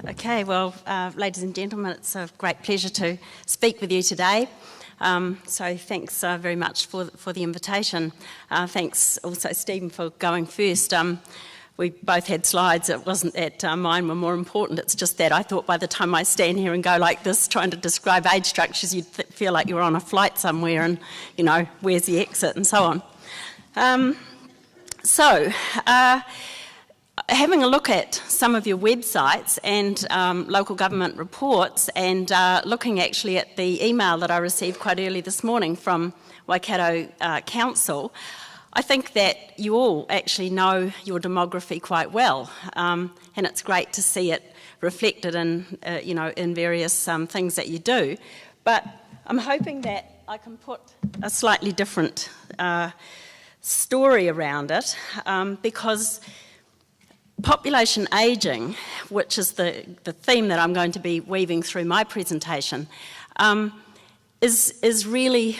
Okay, well, ladies and gentlemen, it's a great pleasure to speak with you today. So thanks very much for the invitation. Thanks also, Stephen, for going first. We both had slides. It wasn't that mine were more important. It's just that I thought by the time I stand here and go like this, trying to describe age structures, you'd feel like you're on a flight somewhere and, you know, where's the exit and so on. Having a look at some of your websites and local government reports and looking actually at the email that I received quite early this morning from Waikato Council, I think that you all actually know your demography quite well, and it's great to see it reflected in, in various things that you do. But I'm hoping that I can put a slightly different story around it, because population ageing, which is the theme that I'm going to be weaving through my presentation, is really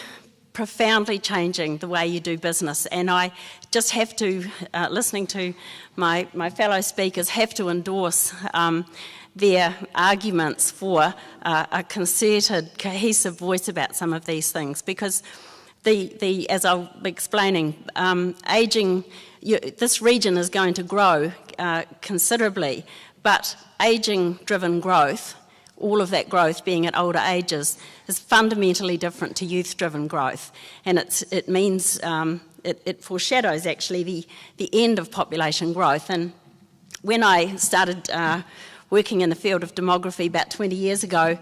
profoundly changing the way you do business. And I just have to, listening to my fellow speakers, have to endorse their arguments for a concerted, cohesive voice about some of these things, because as I'll be explaining, ageing, this region is going to grow considerably, but ageing-driven growth, all of that growth being at older ages, is fundamentally different to youth-driven growth. And it means, it foreshadows actually the end of population growth. And when I started working in the field of demography about 20 years ago,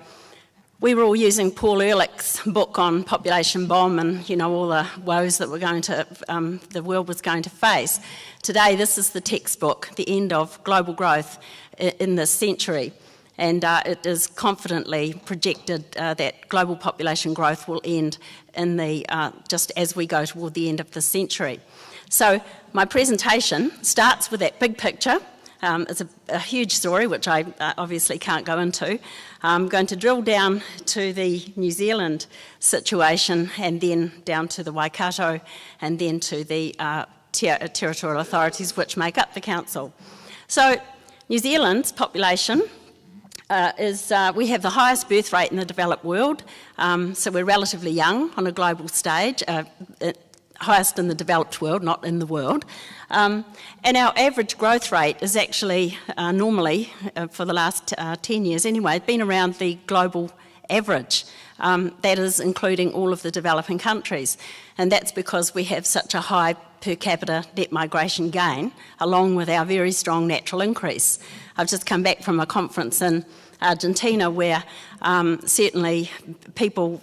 we were all using Paul Ehrlich's book on population bomb and, you know, all the woes that the world was going to face. Today, this is the textbook, The End of Global Growth in this Century. And it is confidently projected that global population growth will end in just as we go toward the end of the century. So my presentation starts with that big picture. It's a huge story, which I obviously can't go into. I'm going to drill down to the New Zealand situation and then down to the Waikato and then to the territorial authorities which make up the council. So New Zealand's population we have the highest birth rate in the developed world, so we're relatively young on a global stage, highest in the developed world, not in the world. And our average growth rate is actually normally, for the last 10 years anyway, been around the global average. That is including all of the developing countries. And that's because we have such a high per capita net migration gain, along with our very strong natural increase. I've just come back from a conference in Argentina where certainly people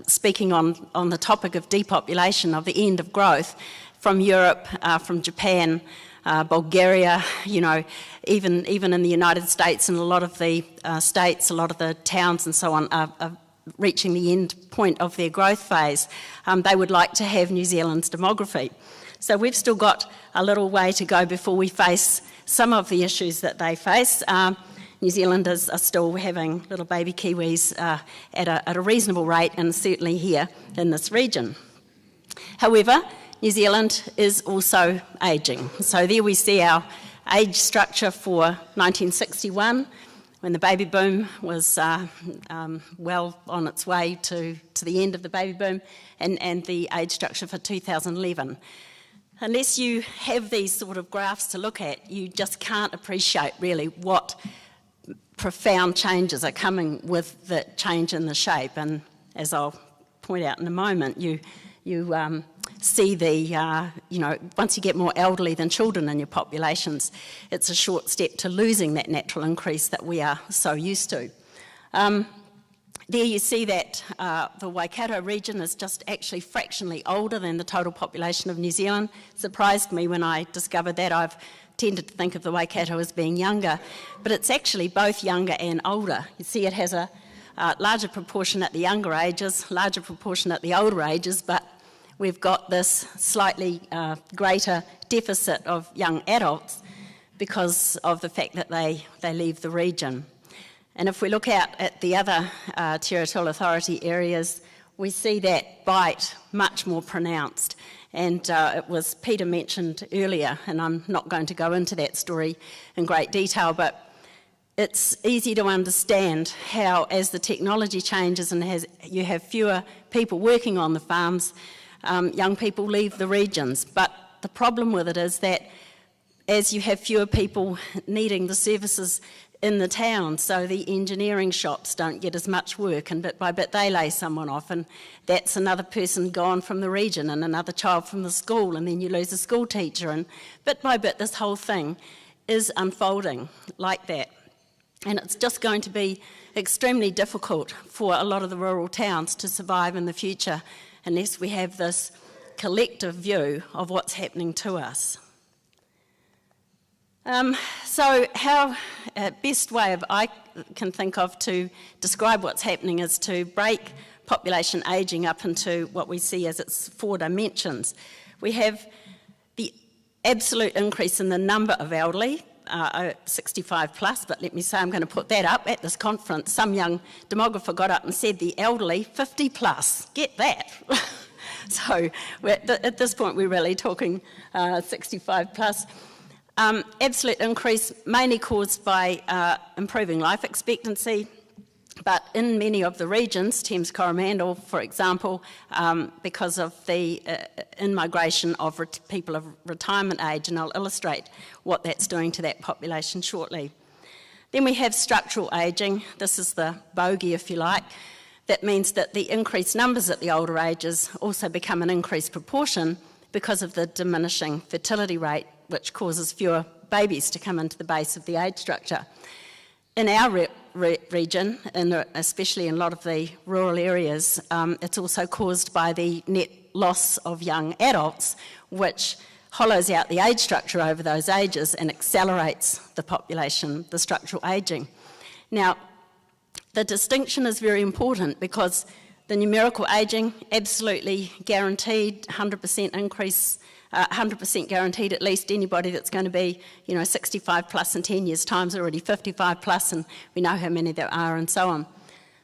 speaking on the topic of depopulation, of the end of growth, from Europe, from Japan, Bulgaria, you know, even in the United States and a lot of the states, a lot of the towns and so on are reaching the end point of their growth phase. They would like to have New Zealand's demography. So we've still got a little way to go before we face some of the issues that they face. New Zealanders are still having little baby Kiwis at a reasonable rate, and certainly here in this region. However, New Zealand is also ageing. So there we see our age structure for 1961, when the baby boom was well on its way to the end of the baby boom, and the age structure for 2011. Unless you have these sort of graphs to look at, you just can't appreciate really what profound changes are coming with the change in the shape. And as I'll point out in a moment, you see once you get more elderly than children in your populations, it's a short step to losing that natural increase that we are so used to. There you see that the Waikato region is just actually fractionally older than the total population of New Zealand. It surprised me when I discovered that. I've tended to think of the Waikato as being younger, but it's actually both younger and older. You see it has a larger proportion at the younger ages, larger proportion at the older ages, but we've got this slightly greater deficit of young adults because of the fact that they leave the region. And if we look out at the other territorial authority areas, we see that bite much more pronounced. And it was Peter mentioned earlier, and I'm not going to go into that story in great detail, but it's easy to understand how, as the technology changes and you have fewer people working on the farms, young people leave the regions. But the problem with it is that as you have fewer people needing the services in the town, so the engineering shops don't get as much work, and bit by bit they lay someone off, and that's another person gone from the region and another child from the school, and then you lose a school teacher, and bit by bit this whole thing is unfolding like that. And it's just going to be extremely difficult for a lot of the rural towns to survive in the future unless we have this collective view of what's happening to us. So how best way I can think of to describe what's happening is to break population ageing up into what we see as its 4 dimensions. We have the absolute increase in the number of elderly, 65 plus, but let me say I'm going to put that up. At this conference, some young demographer got up and said the elderly 50 plus. Get that. So at this point we're really talking 65 plus. Absolute increase mainly caused by improving life expectancy, but in many of the regions, Thames Coromandel, for example, because of the in-migration of people of retirement age, and I'll illustrate what that's doing to that population shortly. Then we have structural ageing. This is the bogey, if you like. That means that the increased numbers at the older ages also become an increased proportion because of the diminishing fertility rate, which causes fewer babies to come into the base of the age structure. In our region, especially in a lot of the rural areas, it's also caused by the net loss of young adults, which hollows out the age structure over those ages and accelerates the population, the structural ageing. Now, the distinction is very important because the numerical ageing, absolutely guaranteed, 100% increase, 100% guaranteed. At least anybody that's going to be, 65 plus in 10 years' time is already 55 plus, and we know how many there are, and so on.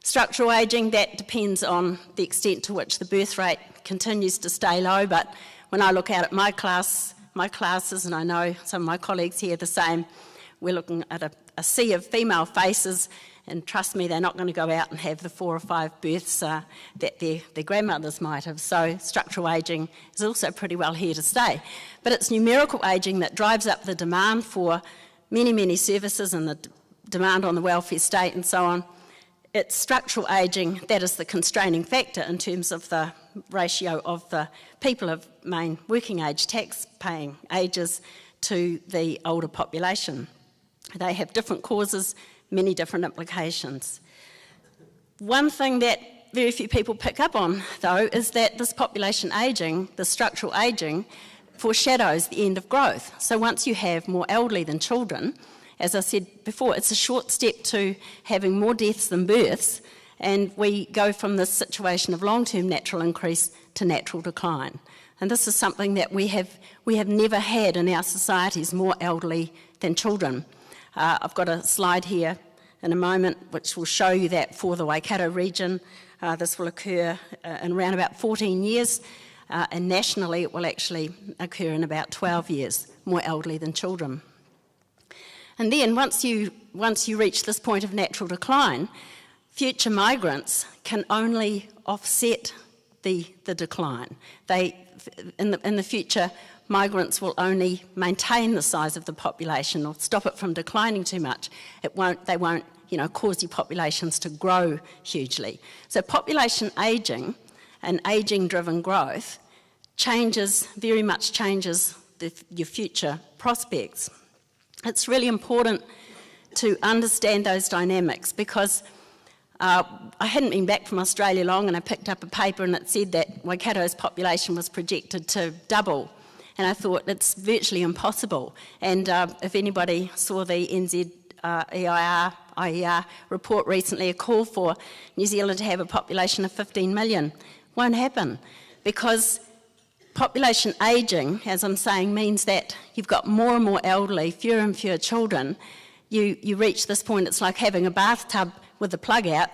Structural ageing, that depends on the extent to which the birth rate continues to stay low, but when I look out at my classes, and I know some of my colleagues here the same, we're looking at a sea of female faces, and trust me, they're not going to go out and have the 4 or 5 births that their grandmothers might have. So structural ageing is also pretty well here to stay. But it's numerical ageing that drives up the demand for many, many services and the demand on the welfare state and so on. It's structural ageing that is the constraining factor in terms of the ratio of the people of main working age tax-paying ages to the older population. They have different causes, many different implications. One thing that very few people pick up on, though, is that this population ageing, the structural ageing, foreshadows the end of growth. So once you have more elderly than children, as I said before, it's a short step to having more deaths than births, and we go from this situation of long-term natural increase to natural decline. And this is something that we have never had in our societies, more elderly than children. I've got a slide here in a moment which will show you that for the Waikato region, this will occur in around about 14 years, and nationally it will actually occur in about 12 years, more elderly than children. And then once you reach this point of natural decline, future migrants can only offset the decline. In the future, migrants will only maintain the size of the population or stop it from declining too much. They won't cause your populations to grow hugely. So population ageing and ageing-driven growth very much changes your future prospects. It's really important to understand those dynamics because I hadn't been back from Australia long, and I picked up a paper and it said that Waikato's population was projected to double. And I thought, it's virtually impossible. And if anybody saw the NZ IER report recently, a call for New Zealand to have a population of 15 million, won't happen. Because population ageing, as I'm saying, means that you've got more and more elderly, fewer and fewer children. You reach this point, it's like having a bathtub with the plug out.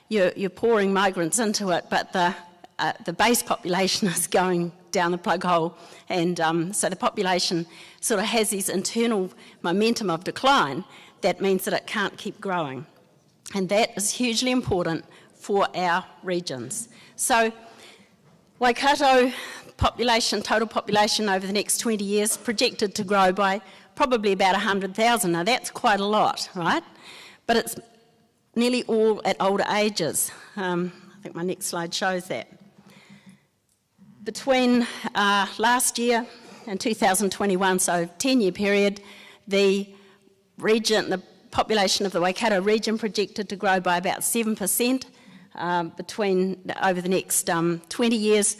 You're pouring migrants into it, but the base population is going down the plug hole, and so the population sort of has this internal momentum of decline that means that it can't keep growing. And that is hugely important for our regions. So Waikato population, total population over the next 20 years projected to grow by probably about 100,000. Now that's quite a lot, right? But it's nearly all at older ages. I think my next slide shows that. Between last year and 2021, so 10-year period, the population of the Waikato region projected to grow by about 7%, over the next 20 years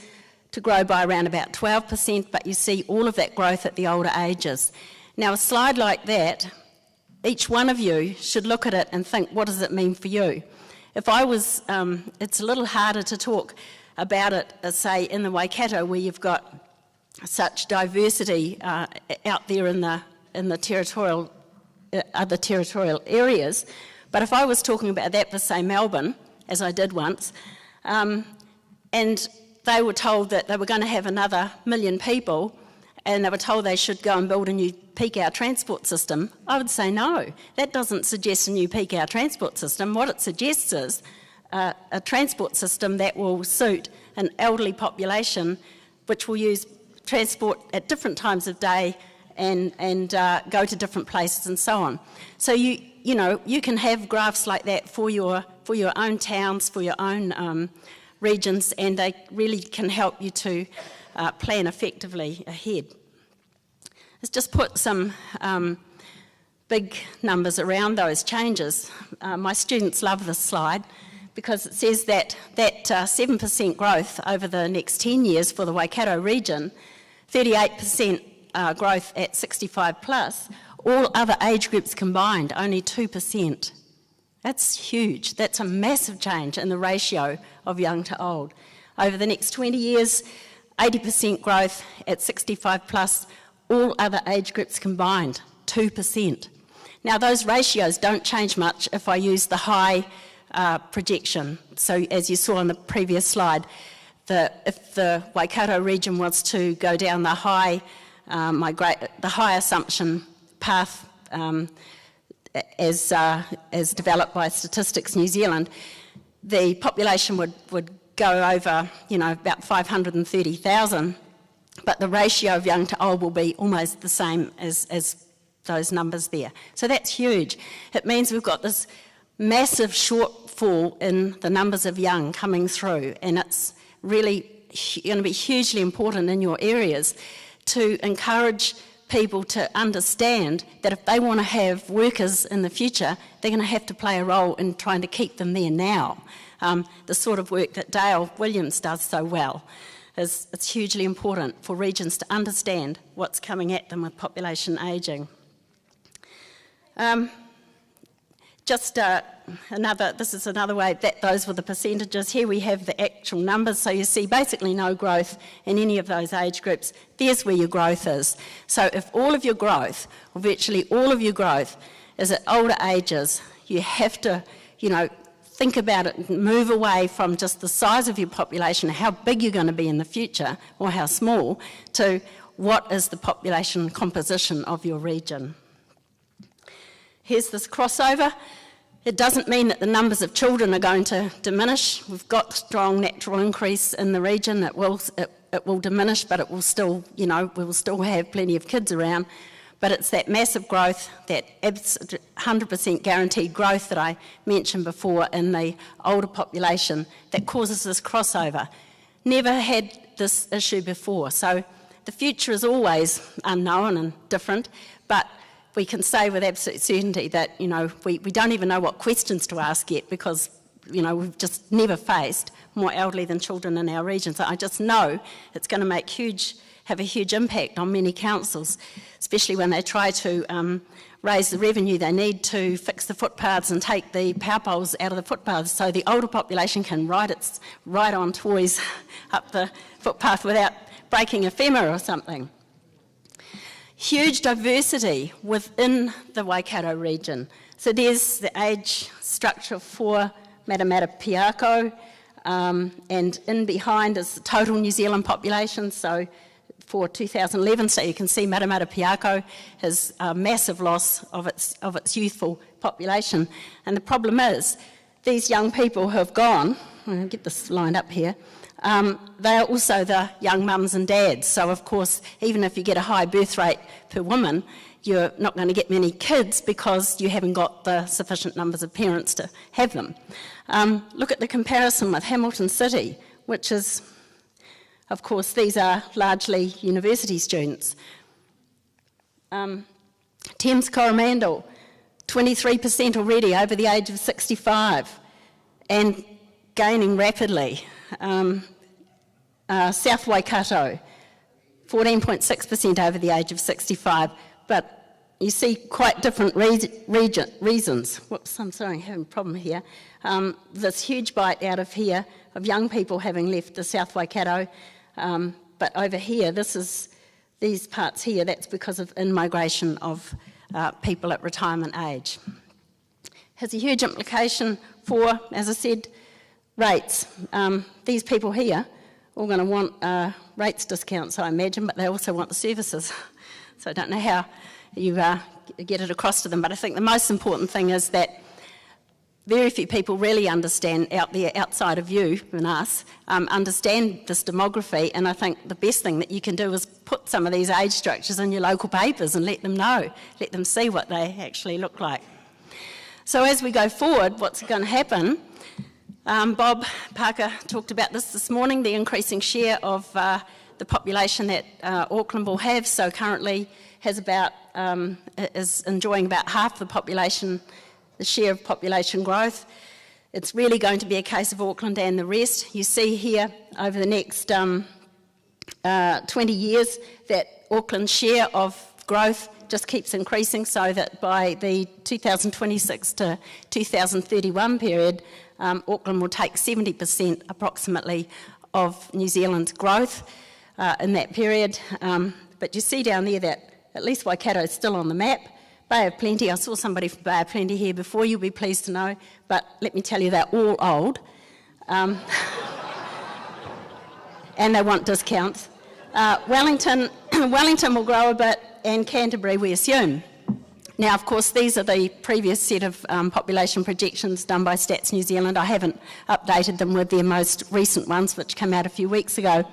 to grow by around about 12%, but you see all of that growth at the older ages. Now a slide like that, each one of you should look at it and think, what does it mean for you? If I was, it's a little harder to talk about it, say, in the Waikato, where you've got such diversity out there in the territorial, other territorial areas. But if I was talking about that for, say, Melbourne, as I did once, and they were told that they were going to have another 1 million people, and they were told they should go and build a new peak hour transport system, I would say no. That doesn't suggest a new peak hour transport system. What it suggests is a transport system that will suit an elderly population, which will use transport at different times of day and go to different places and so on. So you know you can have graphs like that for your own towns, for your own regions, and they really can help you to plan effectively ahead. Let's just put some big numbers around those changes. My students love this slide because it says that 7% growth over the next 10 years for the Waikato region, 38% growth at 65 plus, all other age groups combined, only 2%. That's huge. That's a massive change in the ratio of young to old. Over the next 20 years, 80% growth at 65 plus, all other age groups combined, 2%. Now those ratios don't change much if I use the high projection. So as you saw on the previous slide, if the Waikato region was to go down the high assumption path as developed by Statistics New Zealand, the population would go over, about 530,000, but the ratio of young to old will be almost the same as those numbers there. So that's huge. It means we've got this massive shortfall in the numbers of young coming through, and it's really going to be hugely important in your areas to encourage people to understand that if they want to have workers in the future, they're going to have to play a role in trying to keep them there now. The sort of work that Dale Williams does so well it's hugely important for regions to understand what's coming at them with population ageing. This is another way that those were the percentages. Here we have the actual numbers, so you see basically no growth in any of those age groups. There's where your growth is. So if all of your growth, or virtually all of your growth, is at older ages, you have to, think about it and move away from just the size of your population, how big you're going to be in the future, or how small, to what is the population composition of your region. Here's this crossover. It doesn't mean that the numbers of children are going to diminish. We've got strong natural increase in the region. It will diminish, but it will still, we will still have plenty of kids around. But it's that massive growth, that 100% guaranteed growth that I mentioned before in the older population that causes this crossover. Never had this issue before. So the future is always unknown and different, but we can say with absolute certainty that, we don't even know what questions to ask yet because, we've just never faced more elderly than children in our region. So I just know it's going to have a huge impact on many councils, especially when they try to raise the revenue they need to fix the footpaths and take the power poles out of the footpaths so the older population can ride on toys up the footpath without breaking a femur or something. Huge diversity within the Waikato region. So there's the age structure for Matamata Piako, and in behind is the total New Zealand population, so for 2011, so you can see Matamata Piako has a massive loss of its youthful population. And the problem is, these young people who have gone, I'll get this lined up here, they are also the young mums and dads. So of course, even if you get a high birth rate per woman, you're not going to get many kids because you haven't got the sufficient numbers of parents to have them. Look at the comparison with Hamilton City, which is, of course, these are largely university students. Thames Coromandel, 23% already over the age of 65 and gaining rapidly. South Waikato, 14.6% over the age of 65, but you see quite different reasons. Whoops, I'm sorry, I'm having a problem here. This huge bite out of here of young people having left the South Waikato, but over here, these parts here, that's because of in-migration of people at retirement age. Has a huge implication for, as I said, rates. These people here are all going to want rates discounts, I imagine, but they also want the services. So I don't know how you get it across to them, but I think the most important thing is that very few people really understand out there, outside of you and us, understand this demography, and I think the best thing that you can do is put some of these age structures in your local papers and let them know, let them see what they actually look like. So as we go forward, what's going to happen, Bob Parker talked about this morning, the increasing share of the population that Auckland will have, so currently has about, is enjoying about half the population, the share of population growth. It's really going to be a case of Auckland and the rest. You see here over the next 20 years that Auckland's share of growth just keeps increasing, so that by the 2026 to 2031 period, Auckland will take 70% approximately of New Zealand's growth in that period. But you see down there that at least Waikato is still on the map. Bay of Plenty, I saw somebody from Bay of Plenty here before, you'll be pleased to know, but let me tell you, they're all old. And they want discounts. Wellington will grow a bit, and Canterbury, we assume. Now, of course, these are the previous set of population projections done by Stats New Zealand. I haven't updated them with their most recent ones, which came out a few weeks ago.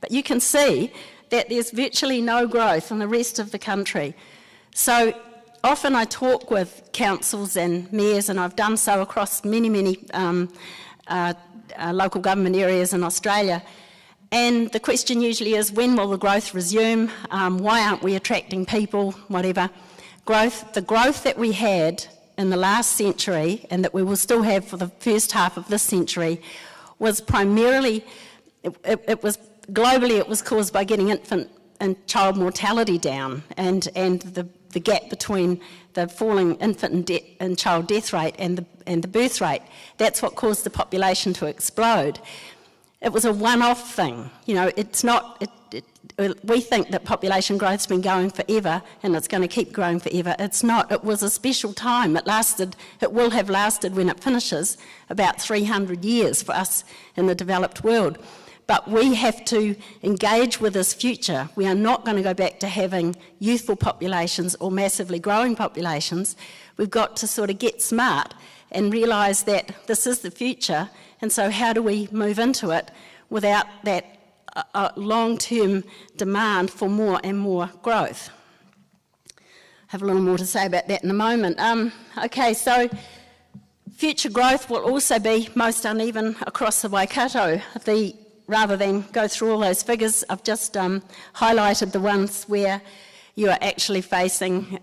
But you can see that there's virtually no growth in the rest of the country. So often I talk with councils and mayors, and I've done so across many local government areas in Australia. And the question usually is, when will the growth resume? Why aren't we attracting people? Whatever. The growth that we had in the last century, and that we will still have for the first half of this century, was primarily, globally it was caused by getting infant and child mortality down, and the gap between the falling infant and child death rate and the birth rate. That's what caused the population to explode. It was a one-off thing. You know, it's not. We think that population growth's been going forever and it's going to keep growing forever. It's not. It was a special time. It lasted. It will have lasted, when it finishes, about 300 years for us in the developed world. But we have to engage with this future. We are not going to go back to having youthful populations or massively growing populations. We've got to sort of get smart and realise that this is the future, and so how do we move into it without that long-term demand for more and more growth? I have a little more to say about that in a moment. Okay, so future growth will also be most uneven across the Waikato. Rather than go through all those figures, I've just highlighted the ones where you are actually facing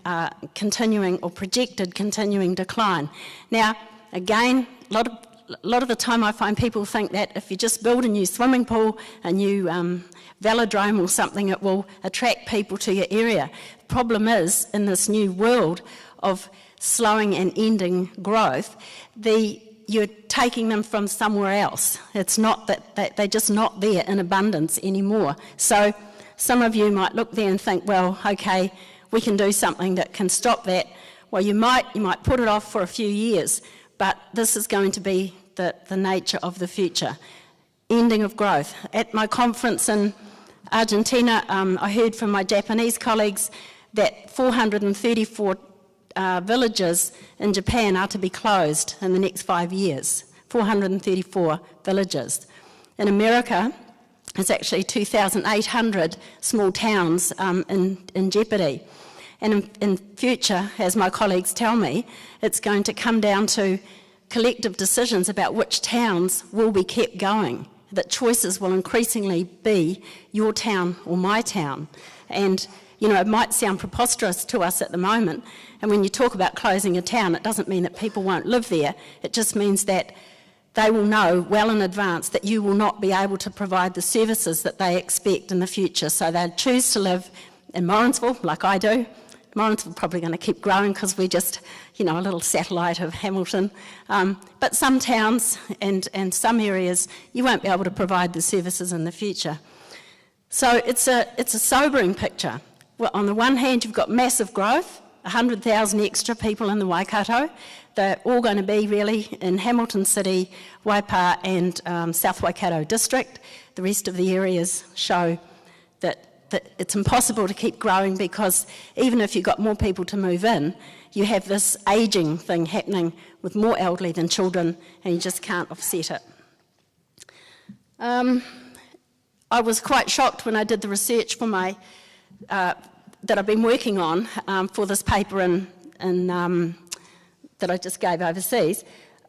continuing or projected continuing decline. Now, again, a lot of the time I find people think that if you just build a new swimming pool, a new velodrome or something, it will attract people to your area. The problem is, in this new world of slowing and ending growth, you're taking them from somewhere else. It's not that they're just not there in abundance anymore. So some of you might look there and think, well, okay, we can do something that can stop that. Well, you might put it off for a few years, but this is going to be the nature of the future. Ending of growth. At my conference in Argentina, I heard from my Japanese colleagues that 434 villages in Japan are to be closed in the next 5 years. 434 villages. In America, there's actually 2,800 small towns in jeopardy. And in future, as my colleagues tell me, it's going to come down to collective decisions about which towns will be kept going, that choices will increasingly be your town or my town. And, you know, it might sound preposterous to us at the moment, and when you talk about closing a town, it doesn't mean that people won't live there. It just means that they will know well in advance that you will not be able to provide the services that they expect in the future. So they'll choose to live in Morrinsville, like I do. Morrinsville probably going to keep growing because we're just, you know, a little satellite of Hamilton. But some towns and some areas, you won't be able to provide the services in the future. So it's a sobering picture. Well, on the one hand, you've got massive growth, 100,000 extra people in the Waikato. They're all going to be really in Hamilton City, Waipa and South Waikato District. The rest of the areas show that it's impossible to keep growing because even if you've got more people to move in, you have this ageing thing happening with more elderly than children, and you just can't offset it. I was quite shocked when I did the research for my that I've been working on for this paper that I just gave overseas,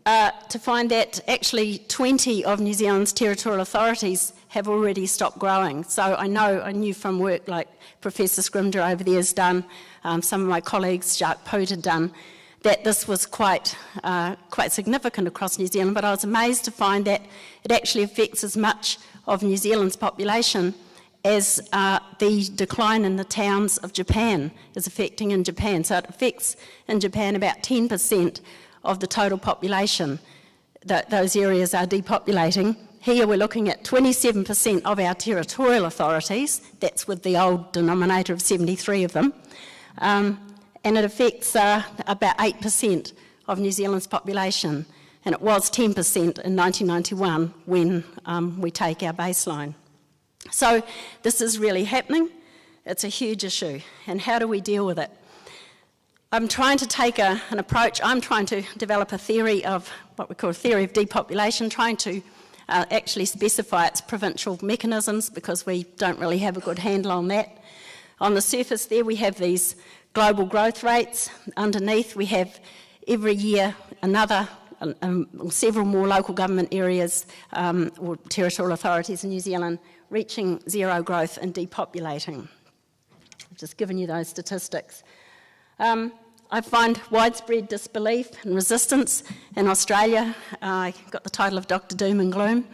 to find that actually 20 of New Zealand's territorial authorities have already stopped growing. So I knew from work like Professor Scrimger over there has done, some of my colleagues, Jacques Poot had done, that this was quite significant across New Zealand, but I was amazed to find that it actually affects as much of New Zealand's population as the decline in the towns of Japan is affecting in Japan. So it affects in Japan about 10% of the total population. Those areas are depopulating. Here we're looking at 27% of our territorial authorities, that's with the old denominator of 73 of them, and it affects about 8% of New Zealand's population, and it was 10% in 1991 when we take our baseline. So this is really happening. It's a huge issue, and how do we deal with it? I'm trying to take an approach. I'm trying to develop a theory of what we call a theory of depopulation, trying to actually specify its provincial mechanisms because we don't really have a good handle on that. On the surface there we have these global growth rates. Underneath we have every year another several more local government areas or territorial authorities in New Zealand reaching zero growth and depopulating. I've just given you those statistics. I find widespread disbelief and resistance in Australia. I got the title of Dr. Doom and Gloom.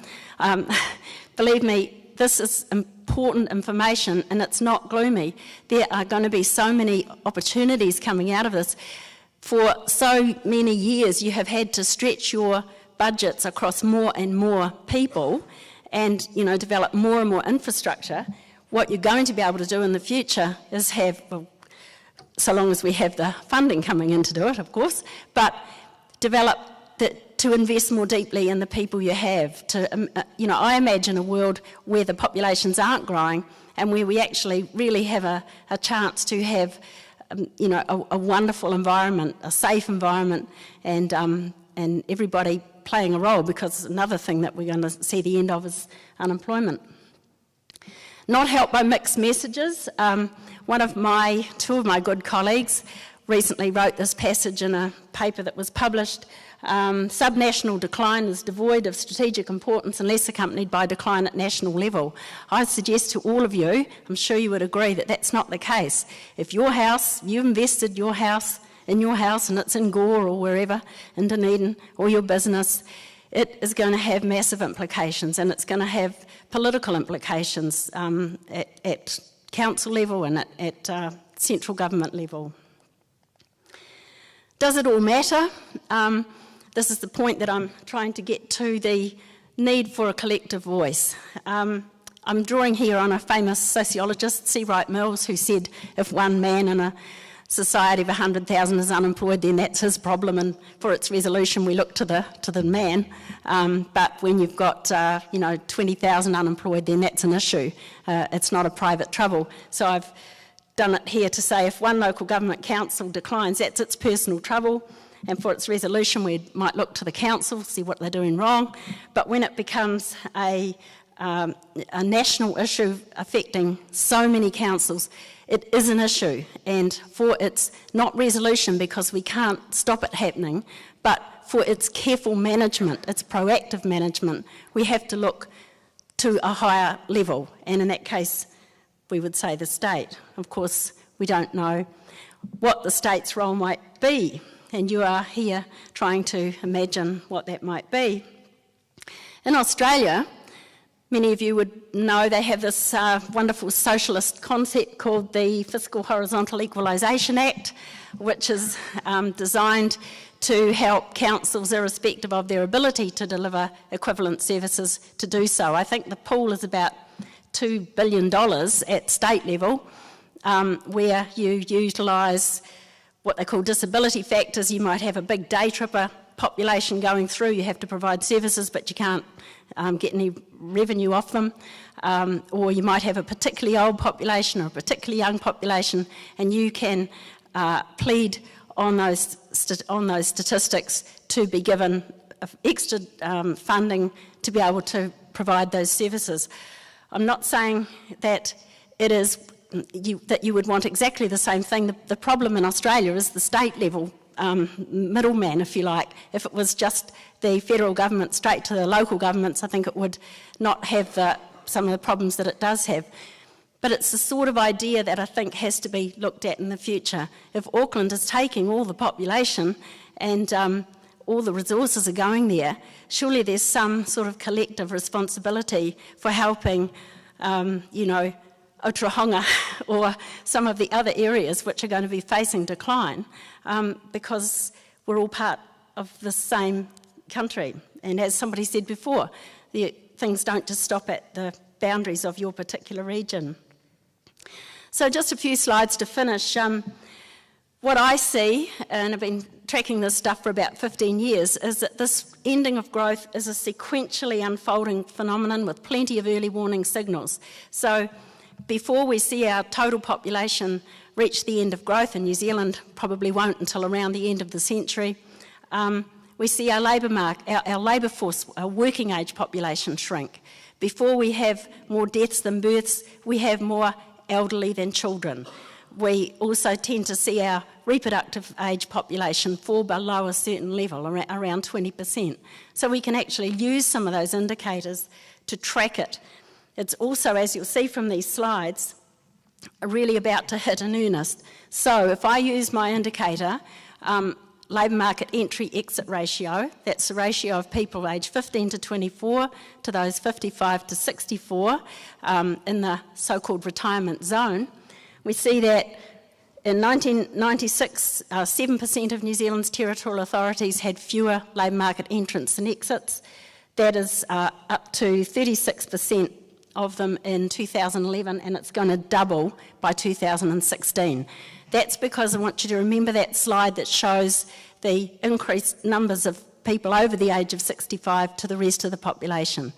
Believe me, this is important information and it's not gloomy. There are going to be so many opportunities coming out of this. For so many years you have had to stretch your budgets across more and more people and, you know, develop more and more infrastructure. What you're going to be able to do in the future is have, well, so long as we have the funding coming in to do it, of course, but develop to invest more deeply in the people you have. You know, I imagine a world where the populations aren't growing and where we actually really have a chance to have, you know, a wonderful environment, a safe environment, and everybody playing a role, because another thing that we're going to see the end of is unemployment. Not helped by mixed messages. Two of my good colleagues recently wrote this passage in a paper that was published. Subnational decline is devoid of strategic importance unless accompanied by decline at national level. I suggest to all of you, I'm sure you would agree, that that's not the case. If your house, you've invested in your house and it's in Gore or wherever, in Dunedin, or your business, it is going to have massive implications, and it's going to have political implications at council level and at central government level. Does it all matter? This is the point that I'm trying to get to, the need for a collective voice. I'm drawing here on a famous sociologist, C. Wright Mills, who said, if one man in a society of 100,000 is unemployed, then that's his problem, and for its resolution we look to the man. But when you've got 20,000 unemployed, then that's an issue. It's not a private trouble. So I've done it here to say if one local government council declines, that's its personal trouble, and for its resolution we might look to the council, see what they're doing wrong. But when it becomes a national issue affecting so many councils, it is an issue, and for its not resolution, because we can't stop it happening, but for its careful management, its proactive management, we have to look to a higher level, and in that case we would say the state. Of course, we don't know what the state's role might be, and you are here trying to imagine what that might be. In Australia, many of you would know they have this wonderful socialist concept called the Fiscal Horizontal Equalisation Act, which is designed to help councils, irrespective of their ability to deliver equivalent services, to do so. I think the pool is about $2 billion at state level, where you utilise what they call disability factors. You might have a big day tripper population going through, you have to provide services but you can't get any revenue off them, or you might have a particularly old population or a particularly young population, and you can plead on those statistics to be given extra funding to be able to provide those services. I'm not saying that it is that you would want exactly the same thing. The problem in Australia is the state level middleman, if you like. If it was just the federal government straight to the local governments, I think it would not have some of the problems that it does have. But it's the sort of idea that I think has to be looked at in the future. If Auckland is taking all the population and all the resources are going there, surely there's some sort of collective responsibility for helping, Otaurahonga or some of the other areas which are going to be facing decline, because we're all part of the same country. And as somebody said before, things don't just stop at the boundaries of your particular region. So just a few slides to finish. What I see, and I've been tracking this stuff for about 15 years, is that this ending of growth is a sequentially unfolding phenomenon with plenty of early warning signals. So before we see our total population reach the end of growth, and New Zealand probably won't until around the end of the century, we see our labour force, our working age population shrink. Before we have more deaths than births, we have more elderly than children. We also tend to see our reproductive age population fall below a certain level, around 20%. So we can actually use some of those indicators to track it. It's also, as you'll see from these slides, really about to hit in earnest. So if I use my indicator, labour market entry-exit ratio, that's the ratio of people aged 15 to 24 to those 55 to 64 in the so-called retirement zone, we see that in 1996, 7% of New Zealand's territorial authorities had fewer labour market entrants than exits. That is up to 36% of them in 2011, and it's going to double by 2016. That's because I want you to remember that slide that shows the increased numbers of people over the age of 65 to the rest of the population.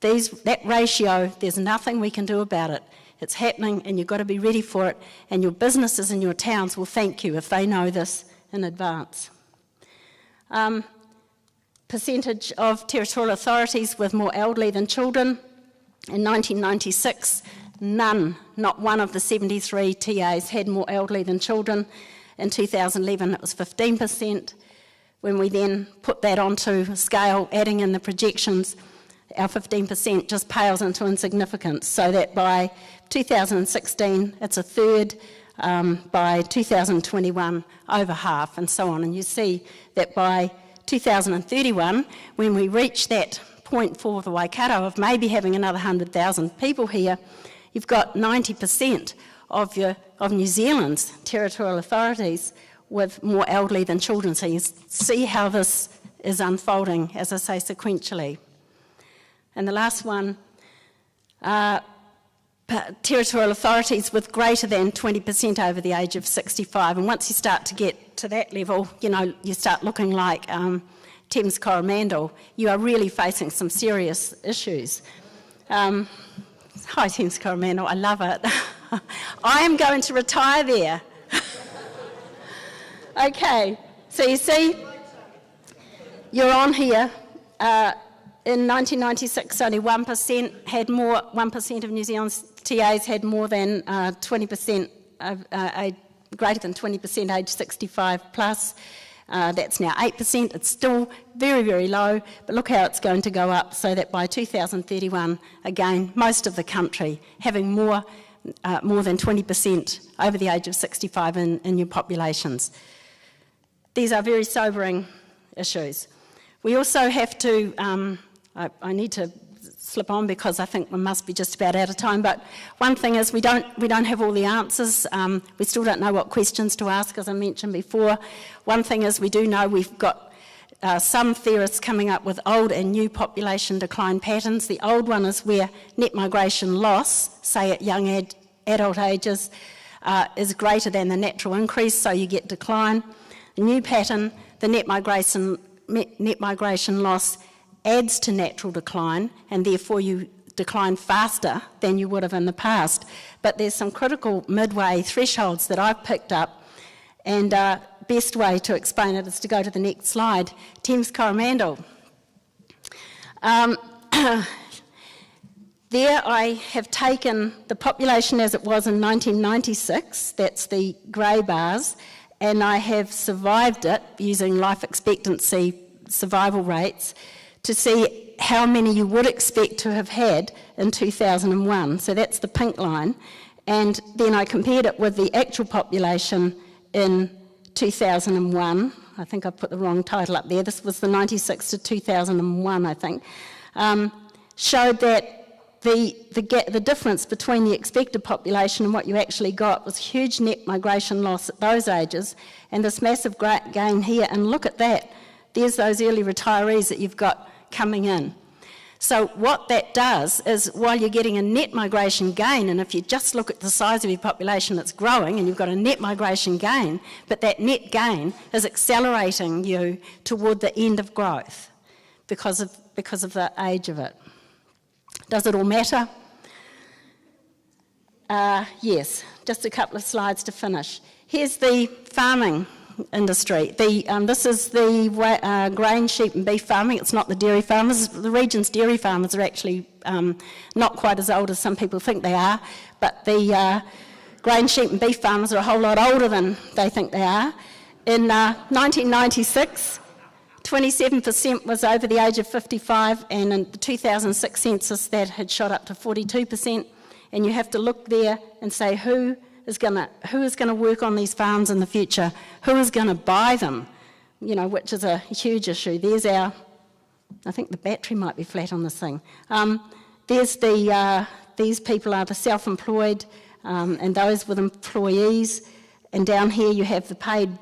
That ratio, there's nothing we can do about it. It's happening and you've got to be ready for it, and your businesses and your towns will thank you if they know this in advance. Percentage of territorial authorities with more elderly than children. In 1996, not one of the 73 TAs had more elderly than children. In 2011, it was 15%. When we then put that onto scale, adding in the projections, our 15% just pales into insignificance, so that by 2016, it's a third, by 2021, over half, and so on. And you see that by 2031, when we reach that point for the Waikato of maybe having another 100,000 people here, you've got 90% of New Zealand's territorial authorities with more elderly than children. So you see how this is unfolding, as I say, sequentially. And the last one, territorial authorities with greater than 20% over the age of 65. And once you start to get to that level, you start looking like Thames Coromandel, you are really facing some serious issues. Hi, Thames Coromandel, I love it. I am going to retire there. Okay, so you see, you're on here. In 1996, only 1% of New Zealand's TAs had more than 20%, greater than 20% age 65 plus. That's now 8%. It's still very, very low, but look how it's going to go up, so that by 2031, again, most of the country having more than 20% over the age of 65 in your populations. These are very sobering issues. We also have to, I need to slip on because I think we must be just about out of time, but one thing is we don't have all the answers. We still don't know what questions to ask, as I mentioned before. One thing is we do know we've got some theorists coming up with old and new population decline patterns. The old one is where net migration loss, say at young adult ages, is greater than the natural increase, so you get decline. The new pattern, the net migration loss adds to natural decline, and therefore you decline faster than you would have in the past. But there's some critical midway thresholds that I've picked up, and best way to explain it is to go to the next slide. Thames Coromandel. There I have taken the population as it was in 1996, that's the grey bars, and I have survived it using life expectancy survival rates to see how many you would expect to have had in 2001. So that's the pink line. And then I compared it with the actual population in 2001. I think I put the wrong title up there. This was the 96 to 2001, I think. Showed that the difference between the expected population and what you actually got was huge net migration loss at those ages, and this massive gain here. And look at that. There's those early retirees that you've got coming in. So what that does is, while you're getting a net migration gain, and if you just look at the size of your population, it's growing and you've got a net migration gain, but that net gain is accelerating you toward the end of growth because of the age of it. Does it all matter? Yes, just a couple of slides to finish. Here's the farming industry. This is the grain, sheep and beef farming. It's not the dairy farmers. The region's dairy farmers are actually not quite as old as some people think they are, but the grain, sheep and beef farmers are a whole lot older than they think they are. In 1996, 27% was over the age of 55, and in the 2006 census that had shot up to 42%, and you have to look there and say who is going to work on these farms in the future, who is going to buy them, which is a huge issue. There's I think the battery might be flat on this thing. There's these people are the self-employed and those with employees, and down here you have the paid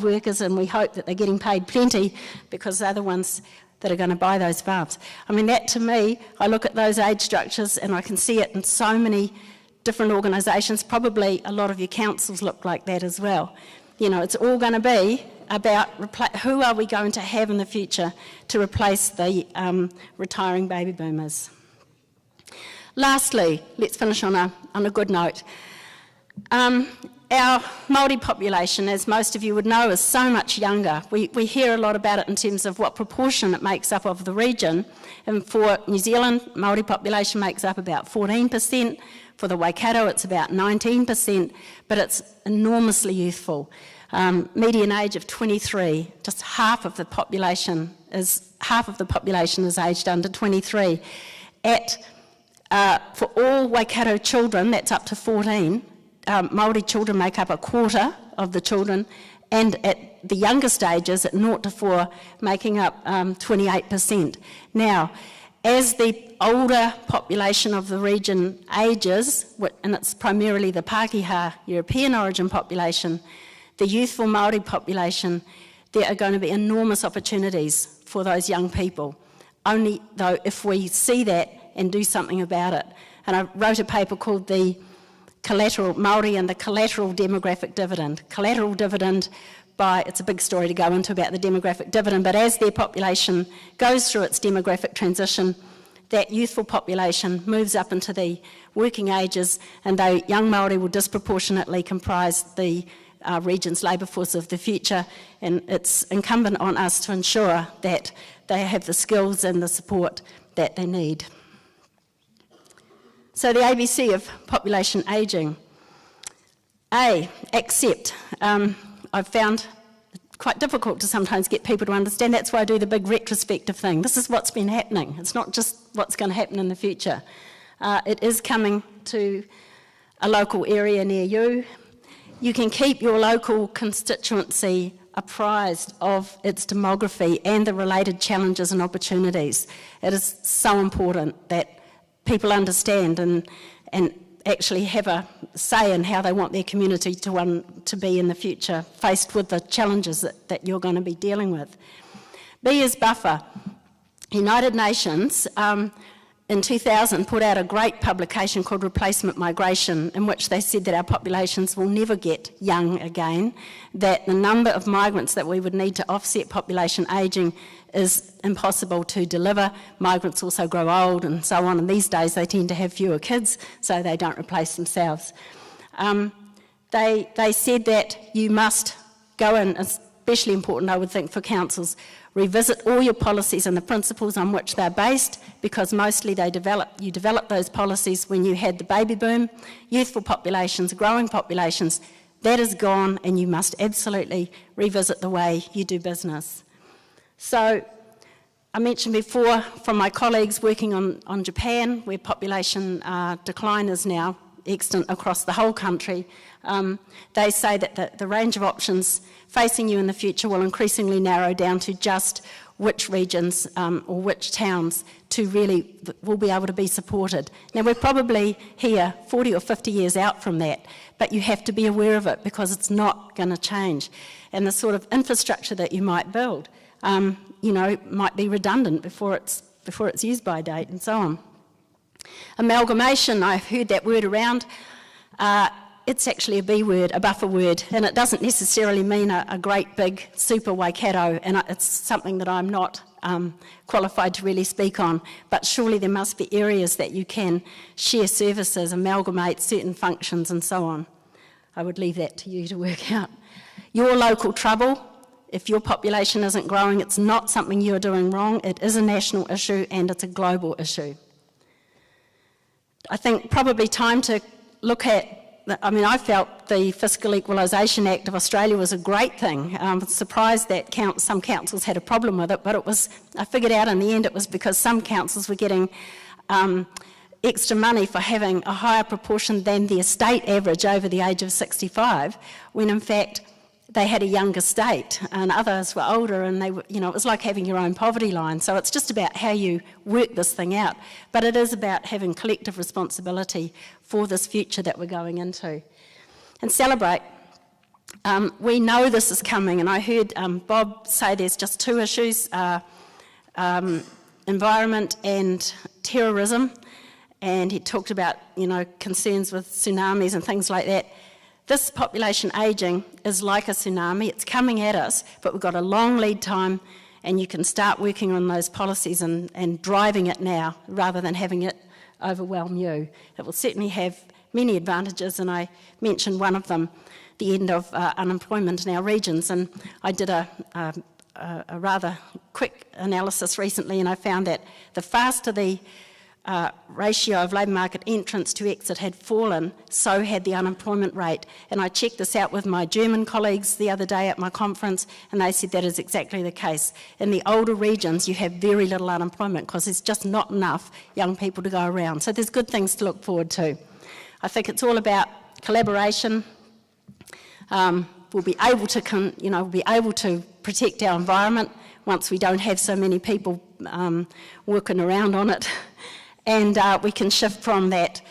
workers, and we hope that they're getting paid plenty because they're the ones that are going to buy those farms. I mean, that to me, I look at those age structures and I can see it in so many different organisations. Probably a lot of your councils look like that as well. It's all going to be about who are we going to have in the future to replace the retiring baby boomers. Lastly, let's finish on a good note. Our Māori population, as most of you would know, is so much younger. We hear a lot about it in terms of what proportion it makes up of the region. And for New Zealand, Māori population makes up about 14%. For the Waikato, it's about 19%, but it's enormously youthful. Median age of 23. Just half of the population is aged under 23. For all Waikato children, that's up to 14. Māori children make up a quarter of the children, and at the younger stages, at 0 to 4, making up 28%. Now, as the older population of the region ages, and it's primarily the Pākehā European origin population, the youthful Māori population, there are going to be enormous opportunities for those young people. Only, though, if we see that and do something about it. and I wrote a paper called the Collateral Māori and the Collateral Demographic Dividend. Collateral dividend it's a big story to go into about the demographic dividend, but as their population goes through its demographic transition, that youthful population moves up into the working ages, and the young Māori will disproportionately comprise the region's labour force of the future, and it's incumbent on us to ensure that they have the skills and the support that they need. So the ABC of population ageing. Accept. I've found it quite difficult to sometimes get people to understand. That's why I do the big retrospective thing. This is what's been happening. It's not just what's going to happen in the future. It is coming to a local area near you. You can keep your local constituency apprised of its demography and the related challenges and opportunities. It is so important that people understand and actually have a say in how they want their community to be in the future, faced with the challenges that you're going to be dealing with. B is buffer. United Nations in 2000 put out a great publication called Replacement Migration, in which they said that our populations will never get young again, that the number of migrants that we would need to offset population ageing is impossible to deliver. Migrants also grow old and so on, and these days they tend to have fewer kids, so they don't replace themselves. They said that you must go in, especially important I would think for councils, revisit all your policies and the principles on which they're based, because mostly you develop those policies when you had the baby boom, youthful populations, growing populations. That is gone, and you must absolutely revisit the way you do business. So I mentioned before from my colleagues working on Japan, where population decline is now extant across the whole country, they say that the range of options facing you in the future will increasingly narrow down to just which regions or which towns will be able to be supported. Now we're probably here 40 or 50 years out from that, but you have to be aware of it because it's not going to change. And the sort of infrastructure that you might build, might be redundant before its use by date and so on. Amalgamation, I've heard that word around. It's actually a B word, a buffer word, and it doesn't necessarily mean a great big super Waikato, and it's something that I'm not qualified to really speak on, but surely there must be areas that you can share services, amalgamate certain functions and so on. I would leave that to you to work out. Your local trouble, if your population isn't growing, it's not something you're doing wrong, it is a national issue and it's a global issue. I think probably time to look at, I felt the Fiscal Equalisation Act of Australia was a great thing. I was surprised that some councils had a problem with it, but I figured out in the end it was because some councils were getting extra money for having a higher proportion than the estate average over the age of 65, when in fact they had a younger state and others were older, and they were, it was like having your own poverty line. So it's just about how you work this thing out. But it is about having collective responsibility for this future that we're going into. And celebrate. We know this is coming, and I heard Bob say there's just two issues, environment and terrorism, and he talked about, concerns with tsunamis and things like that. This population ageing is like a tsunami. It's coming at us, but we've got a long lead time, and you can start working on those policies and driving it now rather than having it overwhelm you. It will certainly have many advantages, and I mentioned one of them, the end of unemployment in our regions. And I did a rather quick analysis recently, and I found that the faster the ratio of labour market entrance to exit had fallen, so had the unemployment rate. And I checked this out with my German colleagues the other day at my conference, and they said that is exactly the case. In the older regions, you have very little unemployment because there's just not enough young people to go around. So there's good things to look forward to. I think it's all about collaboration. We'll be able to protect our environment once we don't have so many people working around on it. And we can shift from that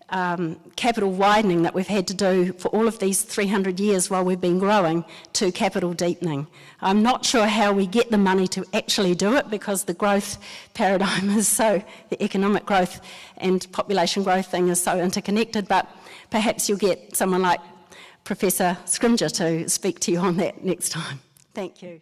capital widening that we've had to do for all of these 300 years while we've been growing to capital deepening. I'm not sure how we get the money to actually do it because the growth paradigm is so, the economic growth and population growth thing is so interconnected, but perhaps you'll get someone like Professor Scrimger to speak to you on that next time. Thank you.